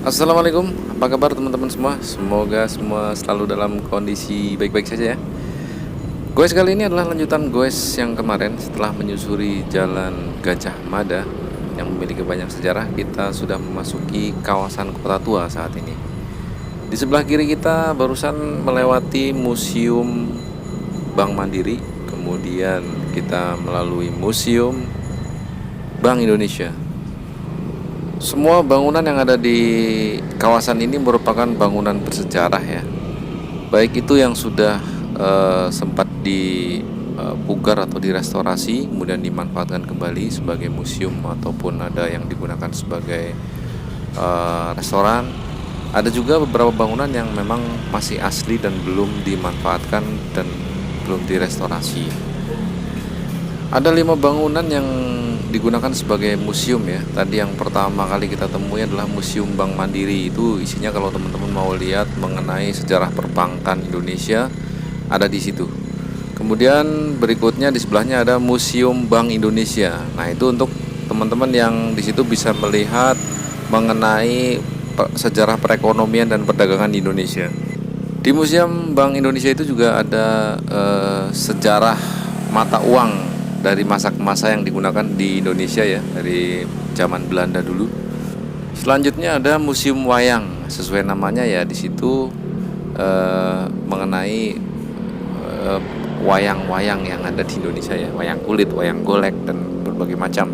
Assalamualaikum, apa kabar teman-teman semua? Semoga semua selalu dalam kondisi baik-baik saja ya. Goes kali ini adalah lanjutan goes yang kemarin. Setelah menyusuri jalan Gajah Mada yang memiliki banyak sejarah, kita sudah memasuki kawasan kota tua saat ini. Di sebelah kiri kita barusan melewati Museum Bank Mandiri, kemudian kita melalui Museum Bank Indonesia. Semua bangunan yang ada di kawasan ini merupakan bangunan bersejarah ya. Baik itu yang sudah sempat dipugar atau direstorasi, kemudian dimanfaatkan kembali sebagai museum, ataupun ada yang digunakan sebagai restoran. Ada juga beberapa bangunan yang memang masih asli dan belum dimanfaatkan dan belum direstorasi. Ada 5 bangunan yang digunakan sebagai museum ya. Tadi yang pertama kali kita temui adalah Museum Bank Mandiri. Itu isinya kalau teman-teman mau lihat mengenai sejarah perbankan Indonesia, ada di situ. Kemudian berikutnya di sebelahnya ada Museum Bank Indonesia. Nah, itu untuk teman-teman yang di situ bisa melihat mengenai sejarah perekonomian dan perdagangan di Indonesia. Di Museum Bank Indonesia itu juga ada sejarah mata uang dari masa ke masa yang digunakan di Indonesia ya, dari zaman Belanda dulu. Selanjutnya ada Museum Wayang, sesuai namanya ya, di situ mengenai wayang-wayang yang ada di Indonesia ya, wayang kulit, wayang golek, dan berbagai macam.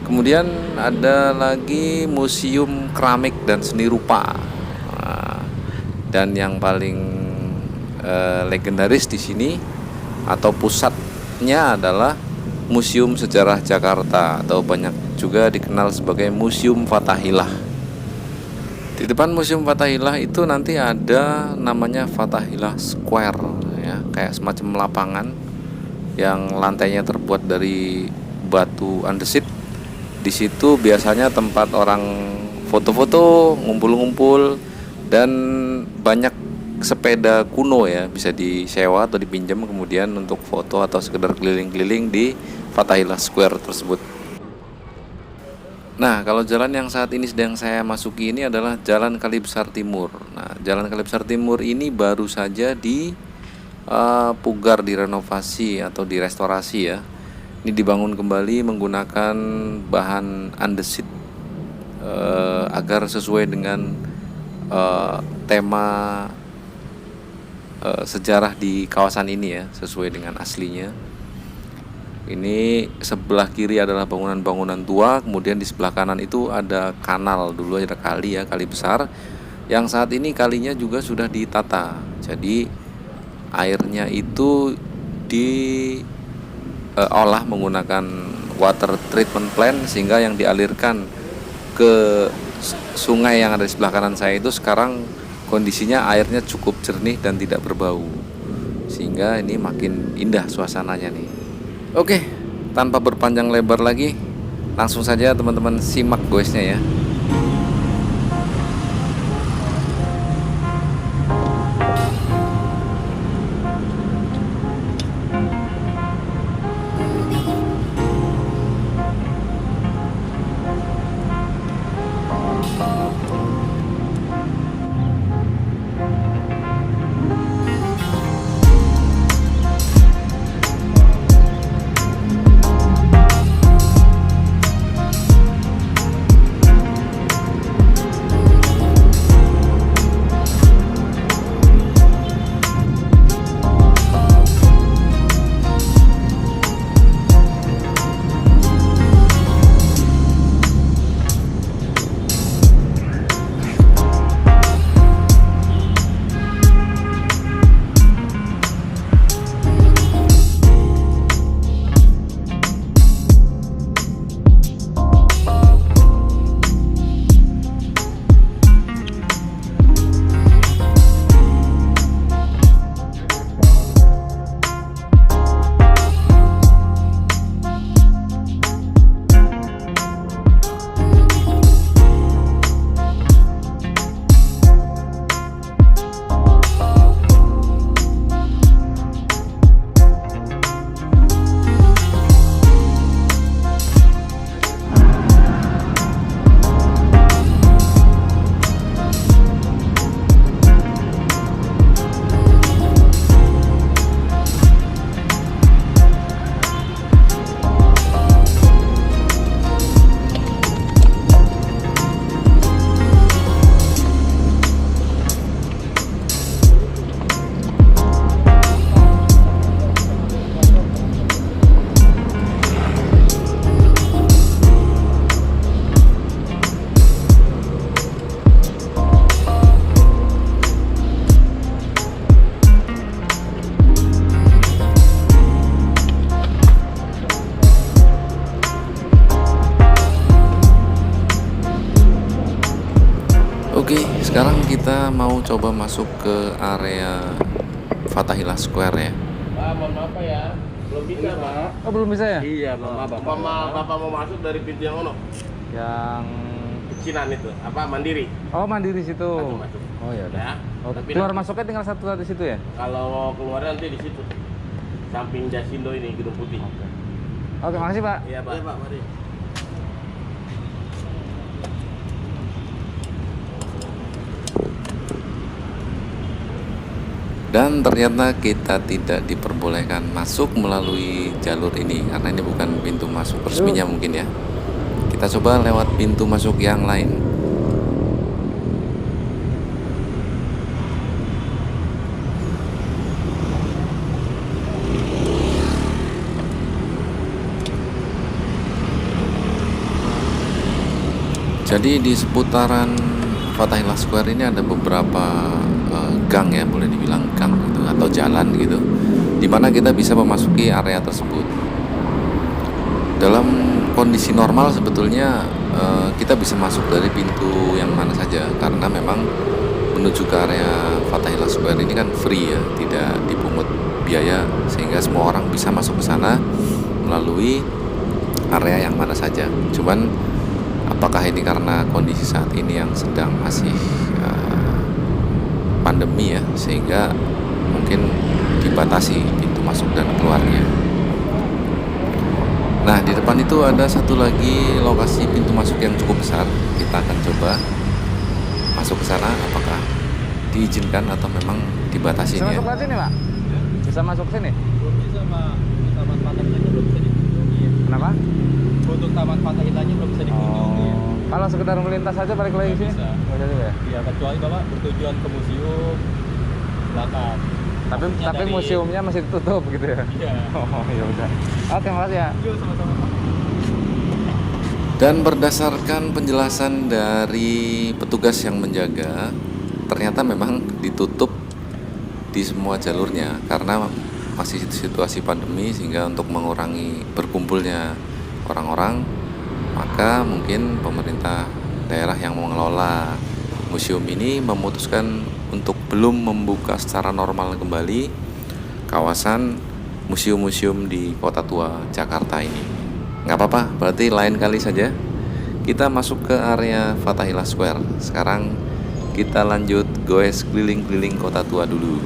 Kemudian ada lagi Museum Keramik dan Seni Rupa. Dan yang paling legendaris di sini atau pusatnya adalah Museum Sejarah Jakarta, atau banyak juga dikenal sebagai Museum Fathahillah. Di depan Museum Fathahillah itu nanti ada namanya Fathahillah Square ya, kayak semacam lapangan yang lantainya terbuat dari batu andesit. Di situ biasanya tempat orang foto-foto, ngumpul-ngumpul, dan banyak sepeda kuno ya, bisa disewa atau dipinjam kemudian untuk foto atau sekedar keliling-keliling di Fathahillah Square tersebut. Nah, kalau jalan yang saat ini sedang saya masuki ini adalah Jalan Kali Besar Timur. Nah, Jalan Kali Besar Timur ini baru saja dipugar, direnovasi atau direstorasi ya. Ini dibangun kembali menggunakan bahan andesit agar sesuai dengan tema sejarah di kawasan ini ya, sesuai dengan aslinya. Ini sebelah kiri adalah bangunan-bangunan tua, kemudian di sebelah kanan itu ada kanal, dulu ada kali ya, kali besar, yang saat ini kalinya juga sudah ditata. Jadi airnya itu diolah menggunakan water treatment plant, sehingga yang dialirkan ke sungai yang ada di sebelah kanan saya itu sekarang kondisinya airnya cukup jernih dan tidak berbau, sehingga ini makin indah suasananya nih. Oke, tanpa berpanjang lebar lagi, langsung saja teman-teman simak goesnya ya. Sekarang kita mau coba masuk ke area Fathahillah Square ya. Pak, mohon maaf Pak ya. Belum bisa, Pak. Oh, belum bisa ya? Iya, maaf. Bapak mau masuk dari pintu yang ono? Yang Pecinan itu, apa Mandiri? oh, Mandiri situ. Masuk. Oh ya udah. Ya. Oh, Tapi keluar nanti- masuknya tinggal satu di situ ya? Kalau keluarnya nanti di situ. Samping Jasindo ini, Gedung Putih. Oke, makasih Pak. Iya, Pak. Iya, Pak, mari. Dan ternyata kita tidak diperbolehkan masuk melalui jalur ini karena ini bukan pintu masuk resminya mungkin ya. Kita coba lewat pintu masuk yang lain. Jadi di seputaran Fathahillah Square ini ada beberapa gang ya, boleh dibilang gang gitu atau jalan gitu, dimana kita bisa memasuki area tersebut. Dalam kondisi normal sebetulnya kita bisa masuk dari pintu yang mana saja karena memang menuju ke area Fathahillah Square ini kan free ya, tidak dipungut biaya sehingga semua orang bisa masuk ke sana melalui area yang mana saja. Cuman apakah ini karena kondisi saat ini yang sedang masih pandemi ya, sehingga mungkin dibatasi pintu masuk dan keluarnya. Nah, di depan itu ada satu lagi lokasi pintu masuk yang cukup besar. Kita akan coba masuk ke sana, apakah diizinkan atau memang dibatasi Bisa ya. masuk ke sini, Pak? Bisa masuk ke sini? Belum bisa, Pak. Taman Fathahillahnya belum bisa dikunjungi. Kenapa? Untuk Taman Fathahillahnya belum bisa dikunjungi. Kalau sekedar melintas saja balik lagi ke sini? Bisa. Nggak bisa juga ya? Ya, kecuali Bapak bertujuan ke museum, silakan. Tapi Maksudnya dari- museumnya masih tutup gitu ya? Iya. Oh, ya udah. Oke, makasih ya. Yuk, sama-sama. Dan berdasarkan penjelasan dari petugas yang menjaga, ternyata memang ditutup di semua jalurnya karena masih situasi pandemi, sehingga untuk mengurangi berkumpulnya orang-orang, maka mungkin pemerintah daerah yang mengelola museum ini memutuskan untuk belum membuka secara normal kembali kawasan museum-museum di Kota Tua Jakarta ini. Nggak apa-apa, berarti lain kali saja kita masuk ke area Fathahillah Square. Sekarang kita lanjut goes keliling-keliling Kota Tua dulu.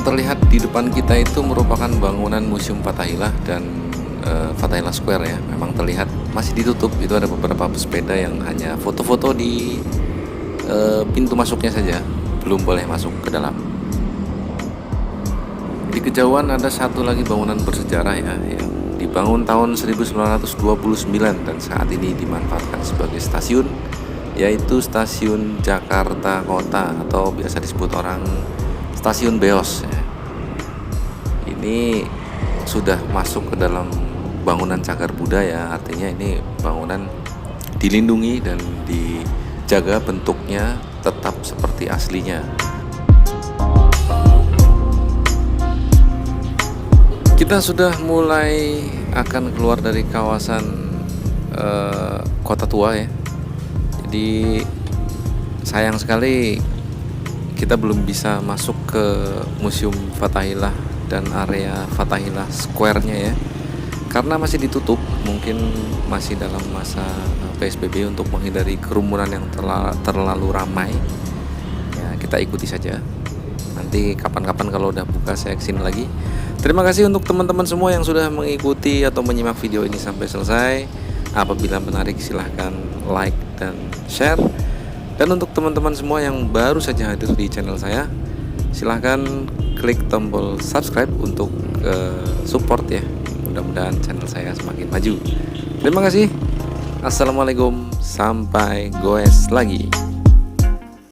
Terlihat di depan kita itu merupakan bangunan Museum Fathahillah dan Fathahillah Square ya. Memang terlihat masih ditutup. Itu ada beberapa pesepeda yang hanya foto-foto di pintu masuknya saja, belum boleh masuk ke dalam. Di kejauhan ada satu lagi bangunan bersejarah ya, yang dibangun tahun 1929 dan saat ini dimanfaatkan sebagai stasiun, yaitu Stasiun Jakarta Kota atau biasa disebut orang Stasiun Beos ya. Ini sudah masuk ke dalam bangunan cagar budaya, artinya ini bangunan dilindungi dan dijaga bentuknya tetap seperti aslinya. Kita sudah mulai akan keluar dari kawasan Kota Tua ya. Jadi sayang sekali kita belum bisa masuk ke Museum Fathahillah dan area Fathahillah Square-nya ya, karena masih ditutup. Mungkin masih dalam masa PSBB untuk menghindari kerumunan yang terlalu ramai ya. Kita ikuti saja, nanti kapan-kapan kalau udah buka saya kesini lagi. Terima kasih untuk teman-teman semua yang sudah mengikuti atau menyimak video ini sampai selesai. Apabila menarik silahkan like dan share. Dan untuk teman-teman semua yang baru saja hadir di channel saya, silahkan klik tombol subscribe untuk support ya. Mudah-mudahan channel saya semakin maju. Terima kasih. Assalamualaikum, sampai goes lagi.